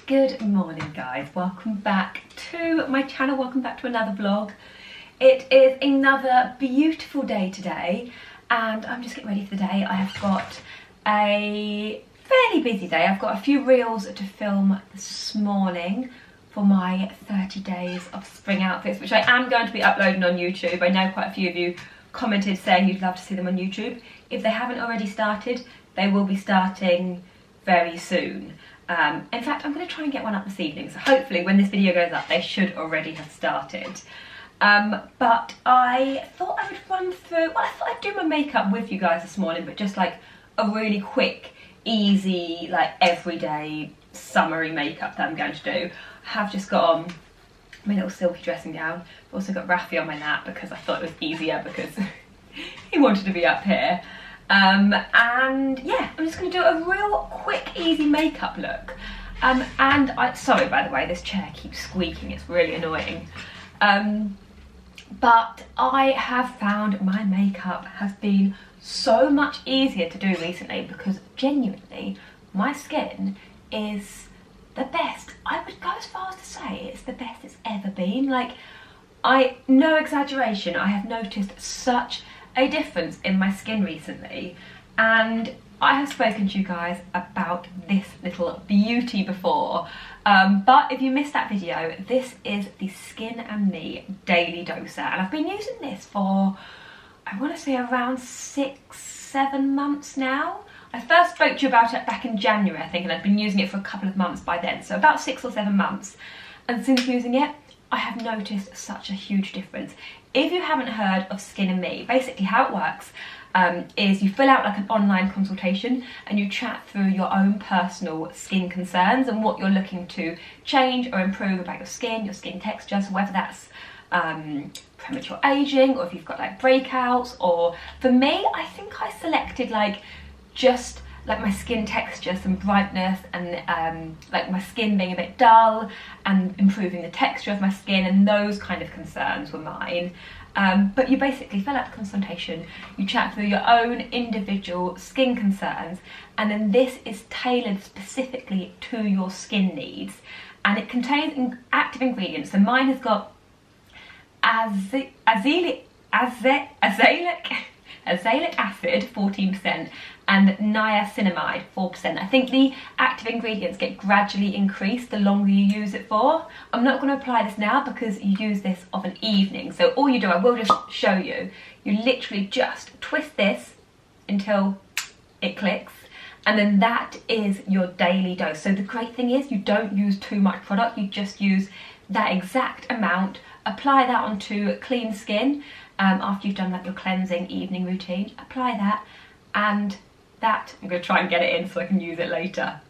Good morning guys, welcome back to my channel, welcome back to another vlog. It is another beautiful day today and I'm just getting ready for the day. I have got a fairly busy day. I've got a few reels to film this morning for my 30 days of spring outfits, which I am going to be uploading on YouTube. I know quite a few of you commented saying you'd love to see them on YouTube. If they haven't already started, they will be starting very soon. In fact, I'm going to try and get one up this evening, so hopefully when this video goes up they should already have started. But I thought I would run through, well, I thought I'd do my makeup with you guys this morning, but just like a really quick, easy, like everyday summery makeup that I'm going to do. I have just got on my little silky dressing gown. I've also got Rafi on my lap because I thought it was easier because he wanted to be up here. And yeah, I'm just going to do a real quick, easy makeup look. Sorry by the way, this chair keeps squeaking, it's really annoying. But I have found my makeup has been so much easier to do recently because genuinely my skin is the best. I would go as far as to say it's the best it's ever been. Like, no exaggeration, I have noticed such a difference in my skin recently, and I have spoken to you guys about this little beauty before, but if you missed that video, this is the Skin and Me Daily Doser, and I've been using this for, I want to say around 6-7 months now. I first spoke to you about it back in January, I think, and I've been using it for a couple of months by then, so about 6 or 7 months, and since using it I have noticed such a huge difference. If you haven't heard of Skin and Me, basically how it works is you fill out like an online consultation and you chat through your own personal skin concerns and what you're looking to change or improve about your skin texture, so whether that's premature aging or if you've got like breakouts, or for me, I think I selected like just like my skin texture, some brightness, and like my skin being a bit dull and improving the texture of my skin, and those kind of concerns were mine. But you basically fill out the consultation, you chat through your own individual skin concerns, and then this is tailored specifically to your skin needs, and it contains active ingredients. So mine has got azelaic acid 14% and niacinamide 4%. I think the active ingredients get gradually increased the longer you use it for. I'm not going to apply this now because you use this of an evening, so all you do, I will just show you, you literally just twist this until it clicks, and then that is your daily dose. So the great thing is you don't use too much product, you just use that exact amount, apply that onto clean skin. After you've done like your cleansing evening routine, apply that, and that, I'm going to try and get it in so I can use it later.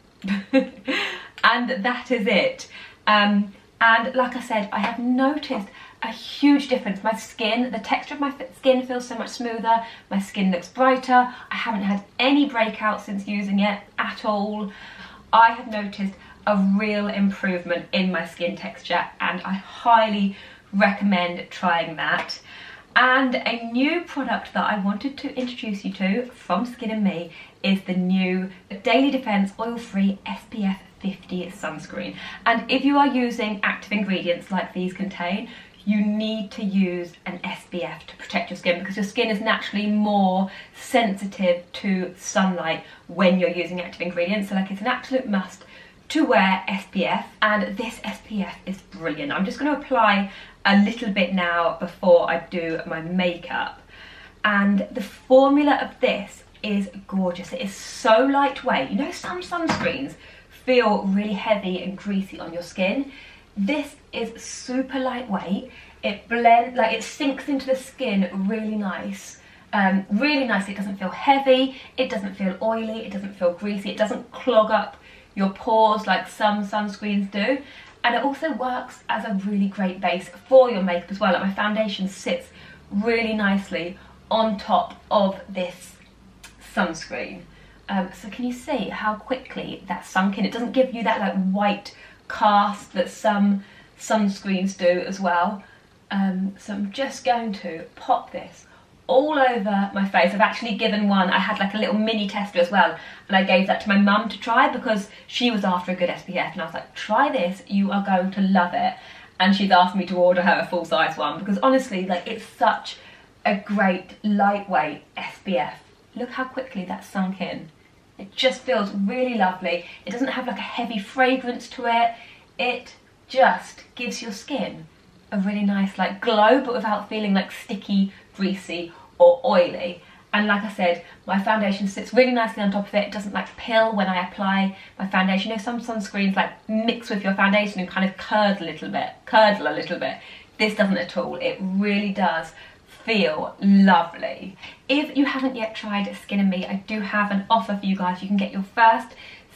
And that is it. And like I said, I have noticed a huge difference. My skin, the texture of my skin feels so much smoother, my skin looks brighter, I haven't had any breakouts since using it at all. I have noticed a real improvement in my skin texture, and I highly recommend trying that. And a new product that I wanted to introduce you to from Skin and Me is the new Daily Defense Oil-Free SPF 50 sunscreen. And if you are using active ingredients like these contain, you need to use an SPF to protect your skin because your skin is naturally more sensitive to sunlight when you're using active ingredients. So like, it's an absolute must to wear SPF, and this SPF is brilliant. I'm just going to apply a little bit now before I do my makeup, and the formula of this is gorgeous. It is so lightweight. You know, some sunscreens feel really heavy and greasy on your skin. This is super lightweight. It blends, like it sinks into the skin really nice. Really nice. It doesn't feel heavy, it doesn't feel oily, it doesn't feel greasy, it doesn't clog up your pores like some sunscreens do, and it also works as a really great base for your makeup as well. Like, my foundation sits really nicely on top of this sunscreen. So can you see how quickly that's sunk in? It doesn't give you that like white cast that some sunscreens do as well. So I'm just going to pop this all over my face. I've actually given one, I had like a little mini tester as well, and I gave that to my mum to try because she was after a good SPF, and I was like, try this, you are going to love it. And she's asked me to order her a full size one because honestly, like, it's such a great lightweight SPF. Look how quickly that's sunk in. It just feels really lovely. It doesn't have like a heavy fragrance to it. It just gives your skin a really nice like glow, but without feeling like sticky, greasy or oily. And like I said, my foundation sits really nicely on top of it. It doesn't like pill when I apply my foundation. You know, some sunscreens like mix with your foundation and kind of curdle a little bit. This doesn't at all. It really does feel lovely. If you haven't yet tried Skin and Me, I do have an offer for you guys. You can get your first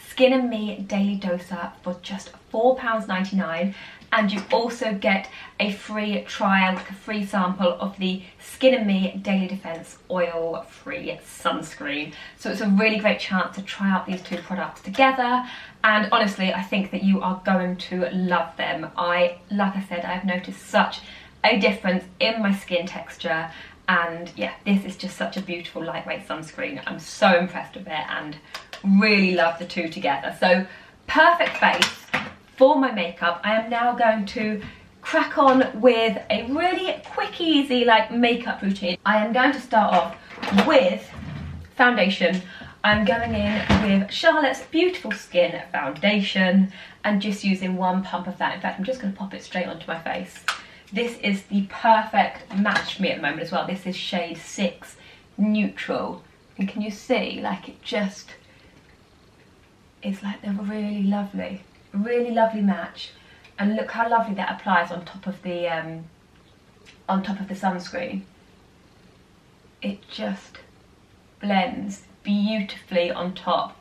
Skin and Me Daily Doser for just £4.99. And you also get a free trial, like a free sample of the Skin and Me Daily Defense Oil Free Sunscreen. So it's a really great chance to try out these two products together. And honestly, I think that you are going to love them. Like I said, I've noticed such a difference in my skin texture. And yeah, this is just such a beautiful lightweight sunscreen. I'm so impressed with it and really love the two together. So perfect base for my makeup. I am now going to crack on with a really quick, easy like makeup routine. I am going to start off with foundation. I'm going in with Charlotte's Beautiful Skin foundation and just using one pump of that. In fact, I'm just going to pop it straight onto my face. This is the perfect match for me at the moment as well. This is shade 6 Neutral. And can you see, like, it just, it's like they're really lovely match. And look how lovely that applies on top of the sunscreen. It just blends beautifully on top.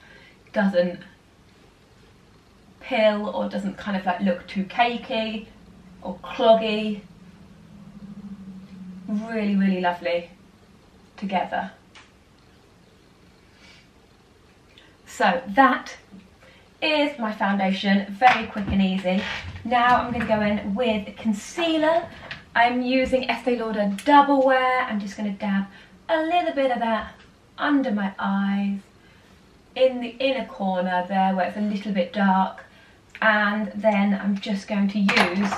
Doesn't pill or doesn't kind of like look too cakey or cloggy. Really lovely together. So that is my foundation, very quick and easy. Now I'm going to go in with concealer. I'm using Estee Lauder Double Wear. I'm just going to dab a little bit of that under my eyes, in the inner corner there where it's a little bit dark, and then I'm just going to use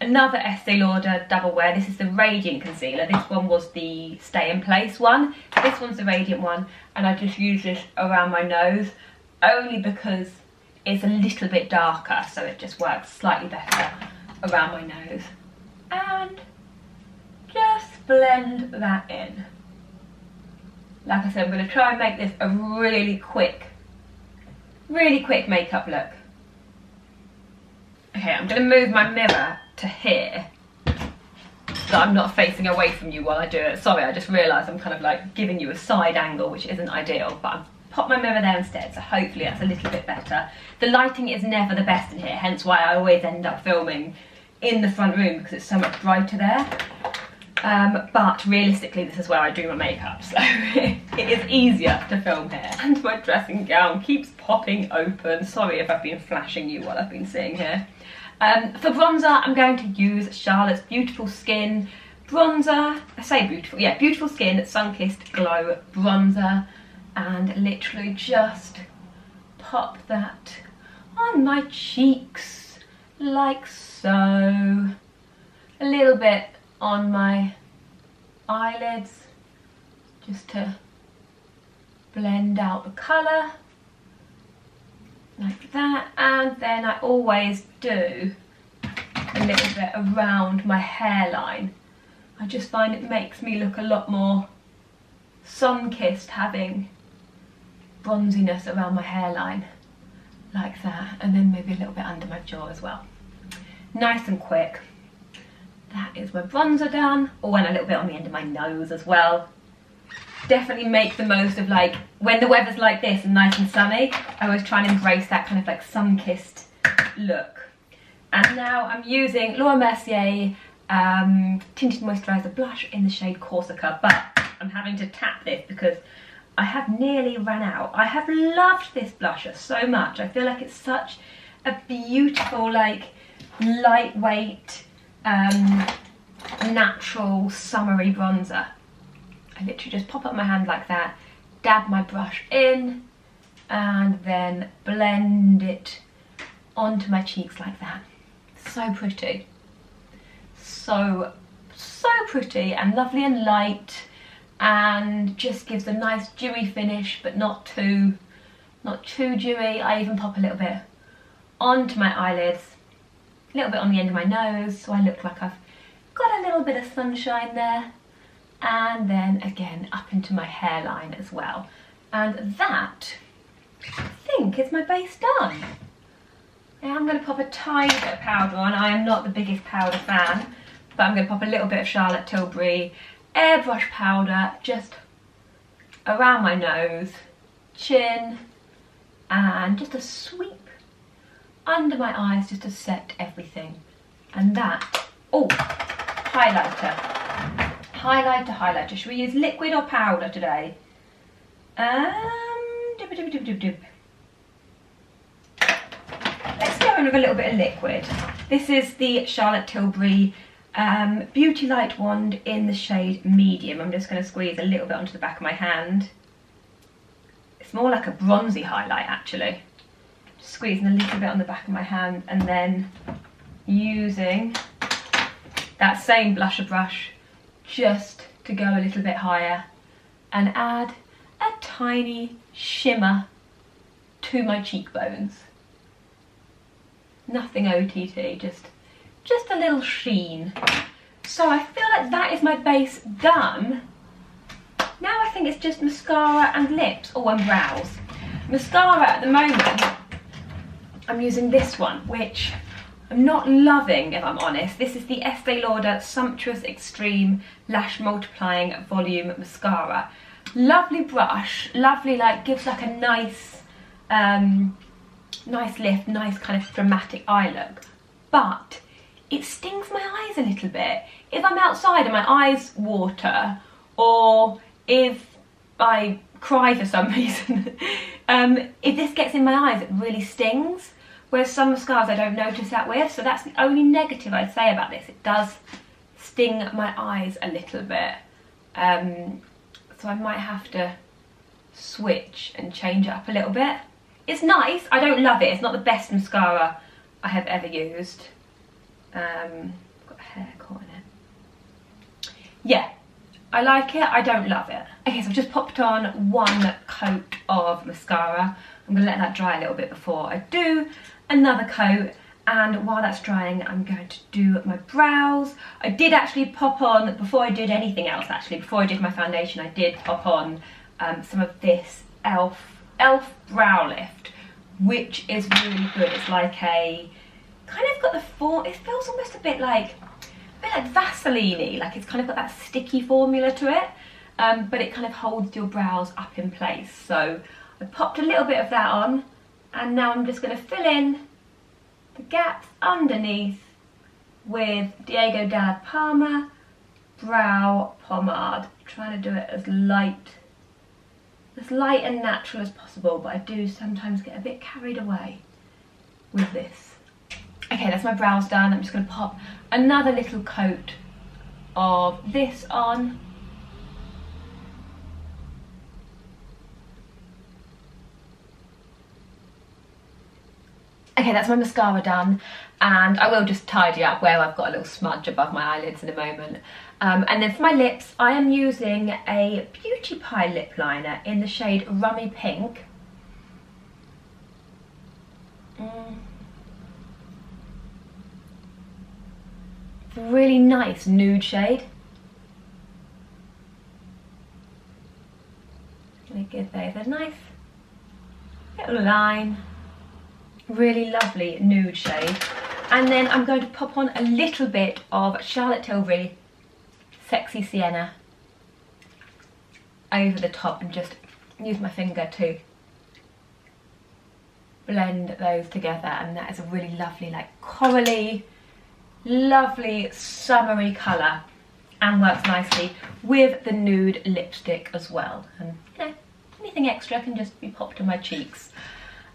another Estee Lauder Double Wear. This is the Radiant Concealer. This one was the Stay in Place one. This one's the Radiant one, and I just use this around my nose only because it's a little bit darker, so it just works slightly better around my nose. And just blend that in. Like I said, I'm going to try and make this a really quick makeup look. Okay, I'm going to move my mirror to here so I'm not facing away from you while I do it. Sorry, I just realised I'm kind of like giving you a side angle, which isn't ideal, but I've popped my mirror there instead, so hopefully that's a little bit better. The lighting is never the best in here, hence why I always end up filming in the front room because it's so much brighter there. But realistically, this is where I do my makeup, so it is easier to film here. And my dressing gown keeps popping open. Sorry if I've been flashing you while I've been sitting here. For bronzer, I'm going to use Charlotte's Beautiful Skin bronzer. I say beautiful, yeah, Beautiful Skin Sun-Kissed Glow bronzer. And literally just pop that on my cheeks, like so. A little bit on my eyelids, just to blend out the colour, like that. And then I always do a little bit around my hairline. I just find it makes me look a lot more sun-kissed, having bronziness around my hairline, like that. And then maybe a little bit under my jaw as well. Nice and quick. That is my bronzer done. Oh, and a little bit on the end of my nose as well. Definitely make the most of, like, when the weather's like this and nice and sunny, I always try and embrace that kind of like sun-kissed look. And now I'm using Laura Mercier Tinted Moisturiser Blush in the shade Corsica, but I'm having to tap this because I have nearly run out. I have loved this blusher so much. I feel like it's such a beautiful, like, lightweight, natural, summery bronzer. I literally just pop up my hand like that, dab my brush in, and then blend it onto my cheeks like that. So pretty. So pretty and lovely and light, and just gives a nice dewy finish, but not too dewy. I even pop a little bit onto my eyelids, a little bit on the end of my nose, so I look like I've got a little bit of sunshine there, and then again up into my hairline as well. And that, I think, is my base done. Now I'm going to pop a tiny bit of powder on. I am not the biggest powder fan, but I'm going to pop a little bit of Charlotte Tilbury airbrush powder just around my nose, chin, and just a sweep under my eyes just to set everything. And that, oh, highlighter. Highlighter. Should we use liquid or powder today? Let's go in with a little bit of liquid. This is the Charlotte Tilbury Beauty Light wand in the shade medium. I'm just going to squeeze a little bit onto the back of my hand. It's more like a bronzy highlight actually. Just squeezing a little bit on the back of my hand, and then using that same blusher brush just to go a little bit higher and add a tiny shimmer to my cheekbones. Nothing OTT, just a little sheen. So I feel like that is my base done. Now I think it's just mascara and lips, and brows. Mascara at the moment, I'm using this one, which I'm not loving, if I'm honest. This is the Estee Lauder Sumptuous Extreme Lash Multiplying Volume Mascara. Lovely brush, lovely, like gives like a nice, nice lift, nice kind of dramatic eye look. But it stings my eyes a little bit. If I'm outside and my eyes water, or if I cry for some reason, if this gets in my eyes, it really stings. Whereas some mascaras I don't notice that with, so that's the only negative I'd say about this. It does sting my eyes a little bit. So I might have to switch and change it up a little bit. It's nice, I don't love it. It's not the best mascara I have ever used. Got hair caught in it. Yeah, I like it, I don't love it. Okay, so I've just popped on one coat of mascara. I'm gonna let that dry a little bit before I do another coat, and while that's drying I'm going to do my brows. I did actually pop on, before I did anything else actually, before I did my foundation, I did pop on some of this e.l.f. Brow Lift, which is really good. It's like a, kind of got the form, it feels almost a bit like Vaseline-y, like it's kind of got that sticky formula to it, but it kind of holds your brows up in place. So I popped a little bit of that on, and now I'm just going to fill in the gaps underneath with Diego Dalla Palma Brow Pomade. Trying to do it as light and natural as possible, but I do sometimes get a bit carried away with this. Okay, that's my brows done. I'm just going to pop another little coat of this on. Okay, that's my mascara done, and I will just tidy up where I've got a little smudge above my eyelids in a moment. And then for my lips, I am using a Beauty Pie lip liner in the shade Rummy Pink. It's a really nice nude shade. Really good there. There's a nice little line. Really lovely nude shade. And then I'm going to pop on a little bit of Charlotte Tilbury Sexy Sienna over the top, and just use my finger to blend those together, and that is a really lovely, like corally, lovely summery colour, and works nicely with the nude lipstick as well. And you know, anything extra can just be popped on my cheeks.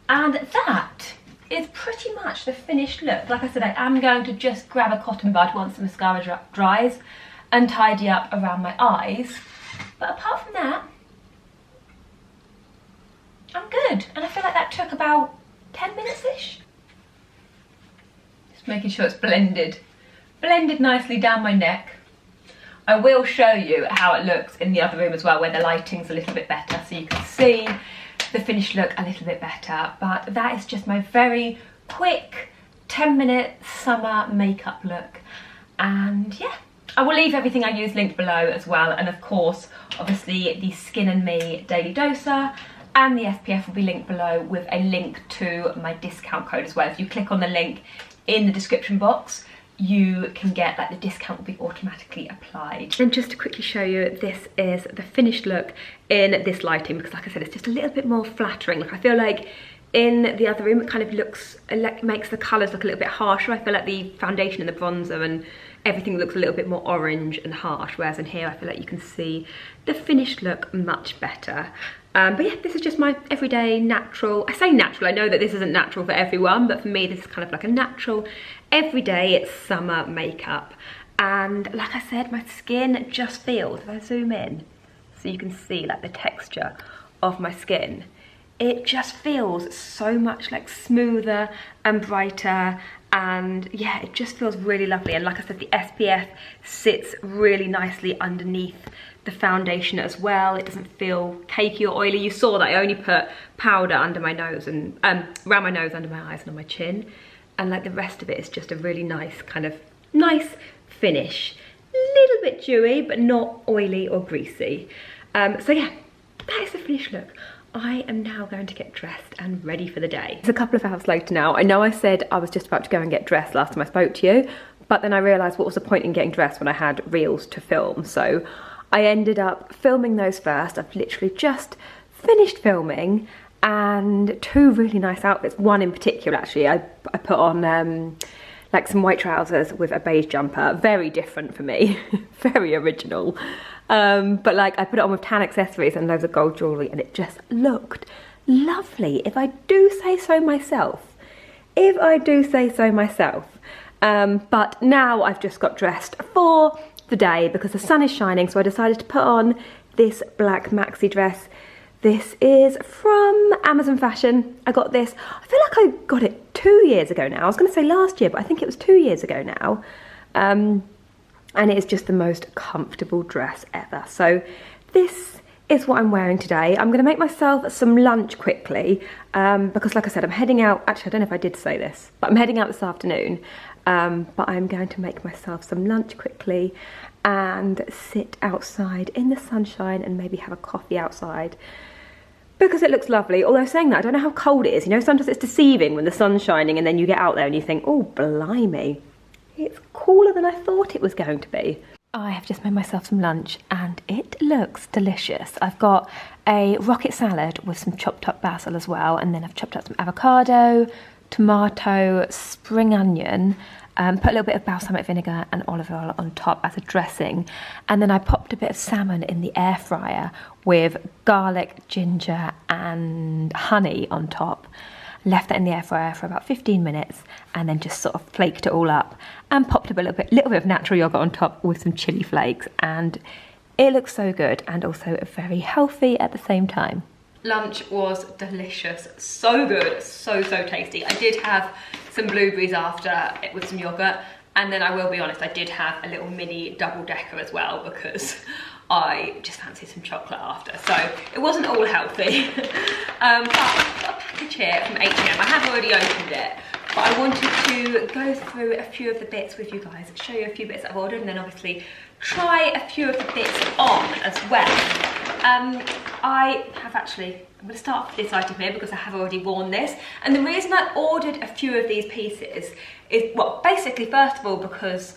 And that is pretty much the finished look. Like I said, I am going to just grab a cotton bud once the mascara dries and tidy up around my eyes. But apart from that, I'm good. And I feel like that took about 10 minutes-ish. Just making sure it's blended nicely down my neck. I will show you how it looks in the other room as well, where the lighting's a little bit better, so you can see the finished look a little bit better. But that is just my very quick 10-minute summer makeup look. And yeah, I will leave everything I use linked below as well. And of course, obviously the Skin and Me Daily Doser and the SPF will be linked below with a link to my discount code as well. If you click on the link in the description box, you can get, like, the discount will be automatically applied. And just to quickly show you, this is the finished look in this lighting, because like I said, it's just a little bit more flattering. Like, I feel like in the other room it kind of looks, it makes the colours look a little bit harsher. I feel like the foundation and the bronzer and everything looks a little bit more orange and harsh, whereas in here I feel like you can see the finished look much better. But yeah, this is just my everyday natural, I say natural, I know that this isn't natural for everyone, but for me this is kind of like a natural, everyday summer makeup. And like I said, my skin just feels, if I zoom in, so you can see like the texture of my skin, it just feels so much like smoother and brighter. And yeah, it just feels really lovely. And like I said, the SPF sits really nicely underneath the foundation as well. It doesn't feel cakey or oily. You saw that I only put powder under my nose and around my nose, under my eyes and on my chin. And like the rest of it is just a really nice kind of nice finish. Little bit dewy, but not oily or greasy. So yeah, that is the finished look. I am now going to get dressed and ready for the day. It's a couple of hours later now. I know I said I was just about to go and get dressed last time I spoke to you, but then I realised what was the point in getting dressed when I had reels to film. So I ended up filming those first. I've literally just finished filming, and two really nice outfits. One in particular, actually, I put on like some white trousers with a beige jumper. Very different for me, very original. But like I put it on with tan accessories and loads of gold jewellery, and it just looked lovely, if I do say so myself. But now I've just got dressed for the day because the sun is shining, so I decided to put on this black maxi dress. This is from Amazon Fashion. I got this, I feel like I got it 2 years ago now. I was going to say last year, but I think it was 2 years ago now. And it is just the most comfortable dress ever. So this is what I'm wearing today. I'm going to make myself some lunch quickly because like I said, I'm heading out. Actually, I don't know if I did say this, but I'm heading out this afternoon. But I'm going to make myself some lunch quickly and sit outside in the sunshine and maybe have a coffee outside because it looks lovely. Although saying that, I don't know how cold it is. You know, sometimes it's deceiving when the sun's shining and then you get out there and you think, oh, blimey. It's cooler than I thought it was going to be. I have just made myself some lunch and it looks delicious. I've got a rocket salad with some chopped up basil as well, and then I've chopped up some avocado, tomato, spring onion, put a little bit of balsamic vinegar and olive oil on top as a dressing, and then I popped a bit of salmon in the air fryer with garlic, ginger and honey on top. Left that in the air fryer for about 15 minutes and then just sort of flaked it all up and popped a little bit of natural yogurt on top with some chili flakes, and it looks so good and also very healthy at the same time. Lunch was delicious, so good, so tasty. I did have some blueberries after with some yogurt, and then I will be honest, I did have a little mini double decker as well because I just fancied some chocolate after, so it wasn't all healthy. But I've got a package here from H&M. I have already opened it, but I wanted to go through a few of the bits with you guys, show you a few bits that I've ordered, and then obviously try a few of the bits on as well. I have actually, I'm going to start with this item here because I have already worn this, and the reason I ordered a few of these pieces is, well, basically first of all because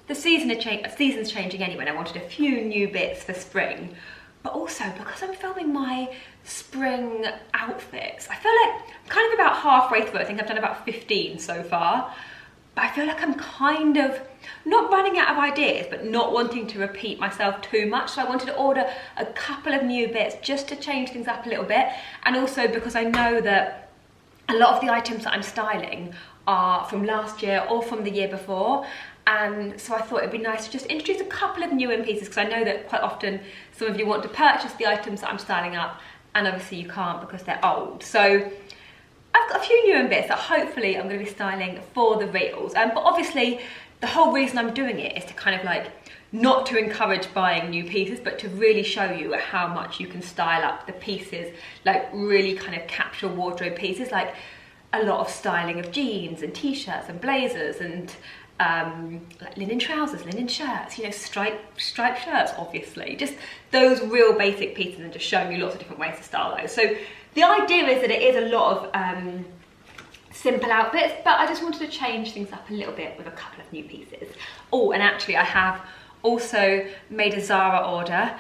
the season's changing anyway and I wanted a few new bits for spring, but also because I'm filming my spring outfits. I feel like I'm kind of about halfway through. I think I've done about 15 so far, but I feel like I'm kind of not running out of ideas, but not wanting to repeat myself too much. So I wanted to order a couple of new bits just to change things up a little bit, and also because I know that a lot of the items that I'm styling are from last year or from the year before. And so I thought it'd be nice to just introduce a couple of new in pieces, because I know that quite often some of you want to purchase the items that I'm styling up, and obviously you can't because they're old. So I've got a few new in bits that hopefully I'm going to be styling for the reels. But obviously the whole reason I'm doing it is to kind of like, not to encourage buying new pieces, but to really show you how much you can style up the pieces, like really kind of capsule wardrobe pieces, like a lot of styling of jeans and t-shirts and blazers and like linen trousers, linen shirts, you know, striped shirts, obviously, just those real basic pieces, and just showing you lots of different ways to style those. So the idea is that it is a lot of simple outfits, but I just wanted to change things up a little bit with a couple of new pieces. Oh, and actually I have also made a Zara order,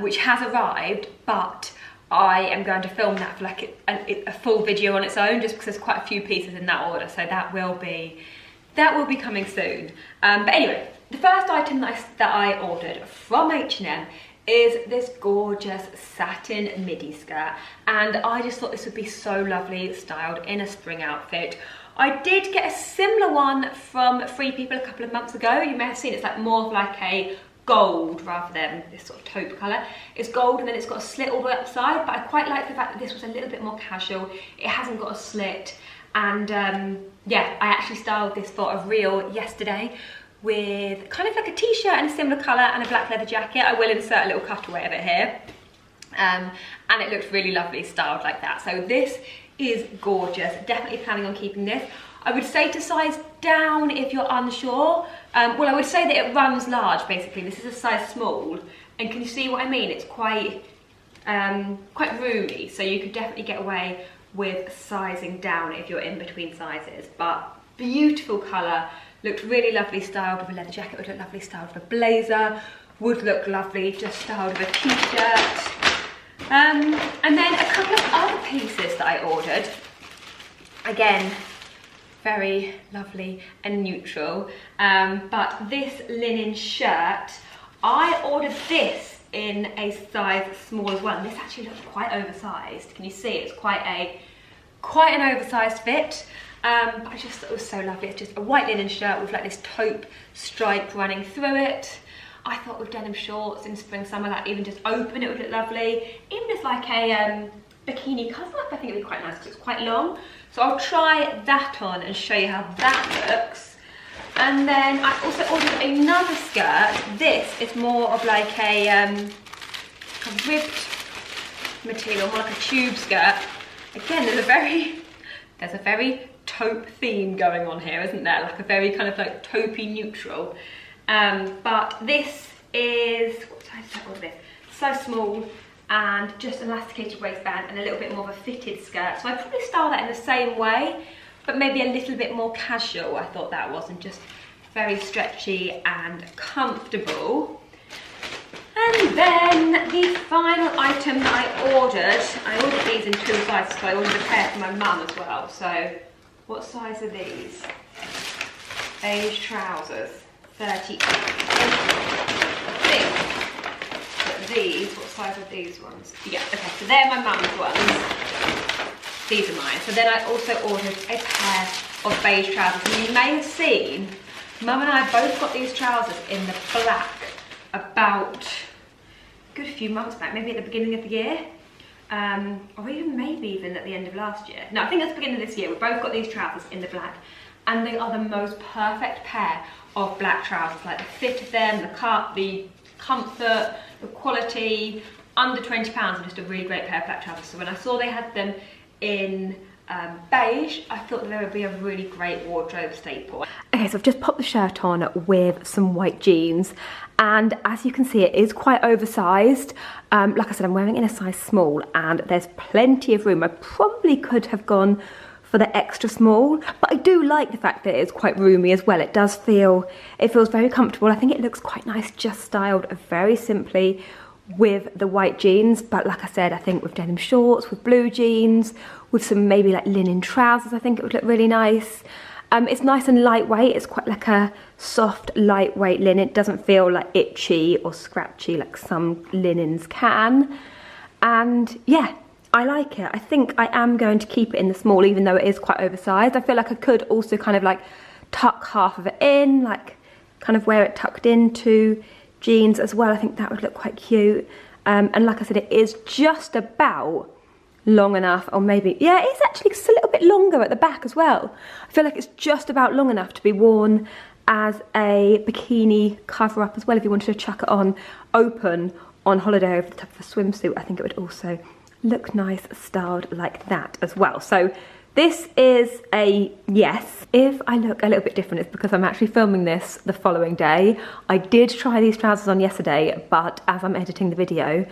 which has arrived, but I am going to film that for like a full video on its own, just because there's quite a few pieces in that order, so that will be coming soon. But anyway, the first item that I ordered from H&M is this gorgeous satin midi skirt, and I just thought this would be so lovely styled in a spring outfit. I did get a similar one from Free People a couple of months ago. You may have seen it's like more of like a gold rather than this sort of taupe colour. It's gold and then it's got a slit all the way up the side, but I quite like the fact that this was a little bit more casual. It hasn't got a slit, and yeah, I actually styled this for a reel yesterday with kind of like a t-shirt and a similar colour and a black leather jacket. I will insert a little cutaway of it here. And it looks really lovely styled like that. So this is gorgeous. Definitely planning on keeping this. I would say to size down if you're unsure. Well, I would say that it runs large, basically. This is a size small. And can you see what I mean? It's quite roomy, so you could definitely get away with sizing down if you're in between sizes. But beautiful colour, looked really lovely styled with a leather jacket, would look lovely styled with a blazer, would look lovely just styled with a t-shirt. And then a couple of other pieces that I ordered. Again, very lovely and neutral. But this linen shirt, I ordered this in a size small as well. And this actually looks quite oversized. Can you see? It's quite an oversized fit. But I just thought it was so lovely. It's just a white linen shirt with like this taupe stripe running through it. I thought with denim shorts in spring, summer, like even just open, it would look lovely. Even as like a bikini cover-up, I think it'd be quite nice because it's quite long. So I'll try that on and show you how that looks. And then I also ordered another skirt. This is more of like a ribbed material, more like a tube skirt. Again, there's a very taupe theme going on here, isn't there? Like a very kind of like taupey neutral. But this is, what size did I order this? So small, and just an elasticated waistband and a little bit more of a fitted skirt. So I'd probably style that in the same way, but maybe a little bit more casual. I thought that was, and just very stretchy and comfortable. And then the final item that I ordered these in 2 sizes, so I ordered a pair for my mum as well. So what size are these? Beige trousers, 38. I think that these, what size are these ones? Yeah, okay, so they're my mum's ones. These are mine. So then I also ordered a pair of beige trousers. And you may have seen, Mum and I both got these trousers in the black about a good few months back, maybe at the beginning of the year. Or even maybe even at the end of last year. No, I think that's the beginning of this year. We both got these trousers in the black, and they are the most perfect pair of black trousers. Like the fit of them, the cut, the comfort, the quality, under £20, and just a really great pair of black trousers. So when I saw they had them in beige, I thought they would be a really great wardrobe staple. Okay, so I've just popped the shirt on with some white jeans, and as you can see, it is quite oversized. Like I said, I'm wearing it in a size small, and there's plenty of room. I probably could have gone for the extra small, but I do like the fact that it's quite roomy as well. It feels very comfortable. I think it looks quite nice just styled very simply with the white jeans, but like I said, I think with denim shorts, with blue jeans, with some maybe like linen trousers, I think it would look really nice. It's nice and lightweight. It's quite like a soft, lightweight linen. It doesn't feel like itchy or scratchy like some linens can. And yeah, I like it. I think I am going to keep it in the small, even though it is quite oversized. I feel like I could also kind of like tuck half of it in, like kind of wear it tucked into jeans as well. I think that would look quite cute. And like I said, it is just about long enough, or maybe, yeah, it's actually just a little bit longer at the back as well. I feel like it's just about long enough to be worn as a bikini cover up as well. If you wanted to chuck it on open on holiday over the top of a swimsuit, I think it would also look nice styled like that as well. So this is a yes. If I look a little bit different, it's because I'm actually filming this the following day. I did try these trousers on yesterday, but as I'm editing the video,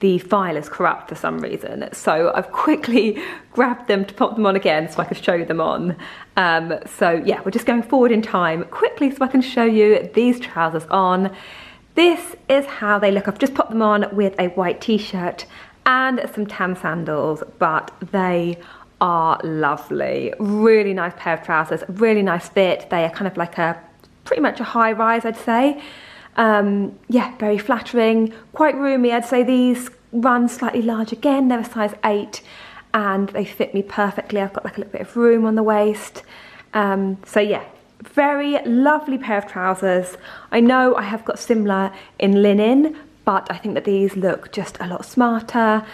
the file is corrupt for some reason. So I've quickly grabbed them to pop them on again so I could show them on. So yeah, we're just going forward in time quickly so I can show you these trousers on. This is how they look. I've just popped them on with a white t-shirt and some tan sandals, but they are lovely. Really nice pair of trousers, really nice fit. They are kind of like pretty much a high rise, I'd say. Yeah, very flattering, quite roomy. I'd say these run slightly large again. They're a size 8 and they fit me perfectly. I've got like a little bit of room on the waist. So yeah, very lovely pair of trousers. I know I have got similar in linen, but I think that these look just a lot smarter,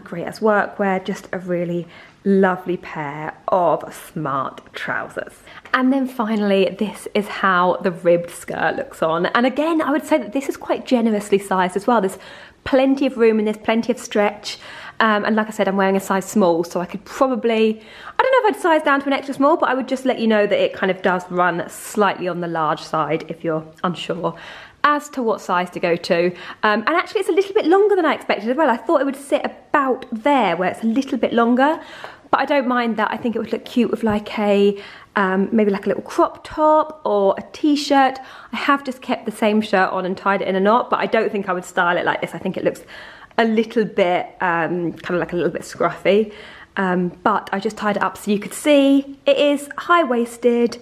great as workwear, just a really lovely pair of smart trousers. And then finally, this is how the ribbed skirt looks on. And again, I would say that this is quite generously sized as well. There's plenty of room and there's plenty of stretch. And like I said, I'm wearing a size small, so I could probably, I don't know if I'd size down to an extra small, but I would just let you know that it kind of does run slightly on the large side if you're unsure as to what size to go to. And actually it's a little bit longer than I expected as well. I thought it would sit about there where it's a little bit longer, but I don't mind that. I think it would look cute with like a, maybe like a little crop top or a t-shirt. I have just kept the same shirt on and tied it in a knot, but I don't think I would style it like this. I think it looks a little bit, kind of like a little bit scruffy. But I just tied it up so you could see. It is high-waisted.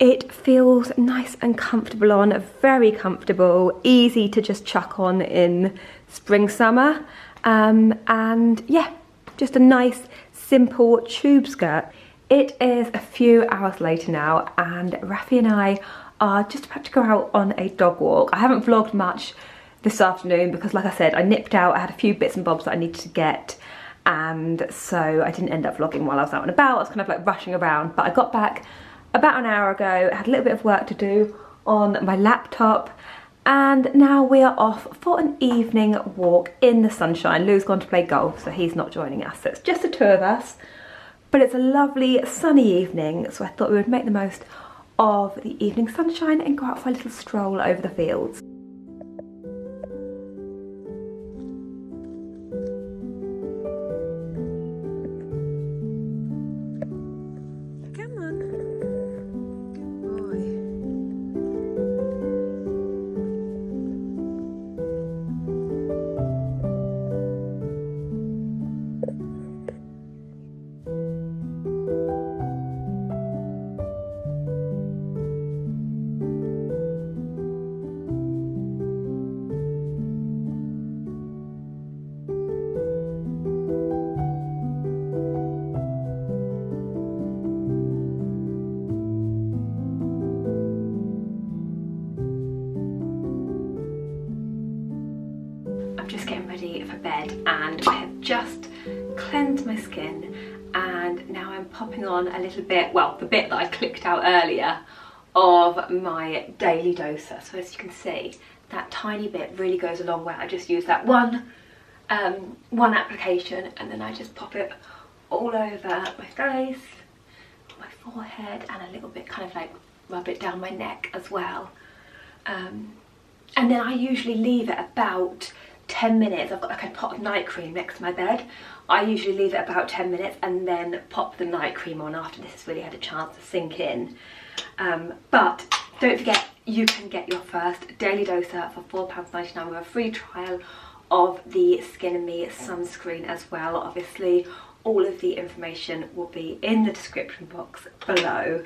It feels nice and comfortable on, very comfortable, easy to just chuck on in spring, summer. And yeah, just a nice, simple tube skirt. It is a few hours later now and Rafi and I are just about to go out on a dog walk. I haven't vlogged much this afternoon because, like I said, I nipped out. I had a few bits and bobs that I needed to get, and so I didn't end up vlogging while I was out and about. I was kind of like rushing around, but I got back about an hour ago. I had a little bit of work to do on my laptop, and now we are off for an evening walk in the sunshine. Lou's gone to play golf, so he's not joining us, so it's just the two of us. But it's a lovely sunny evening, so I thought we would make the most of the evening sunshine and go out for a little stroll over the fields. I'm just getting ready for bed and I have just cleansed my skin and now I'm popping on a little bit, well, the bit that I clicked out earlier of my daily doser. So as you can see, that tiny bit really goes a long way. I just use that one application and then I just pop it all over my face, my forehead, and a little bit kind of like rub it down my neck as well. And then I usually leave it about 10 minutes. I've got like a pot of night cream next to my bed. I usually leave it about 10 minutes and then pop the night cream on after this has really had a chance to sink in. But don't forget, you can get your first daily doser for £4.99 with a free trial of the Skin and Me sunscreen as well. Obviously, all of the information will be in the description box below.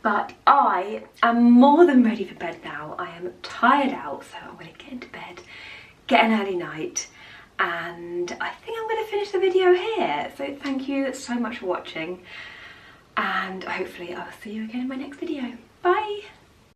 But I am more than ready for bed now. I am tired out, so I'm going to get into bed, get an early night, And I think I'm going to finish the video here. So thank you so much for watching, and hopefully I will see you again in my next video. Bye!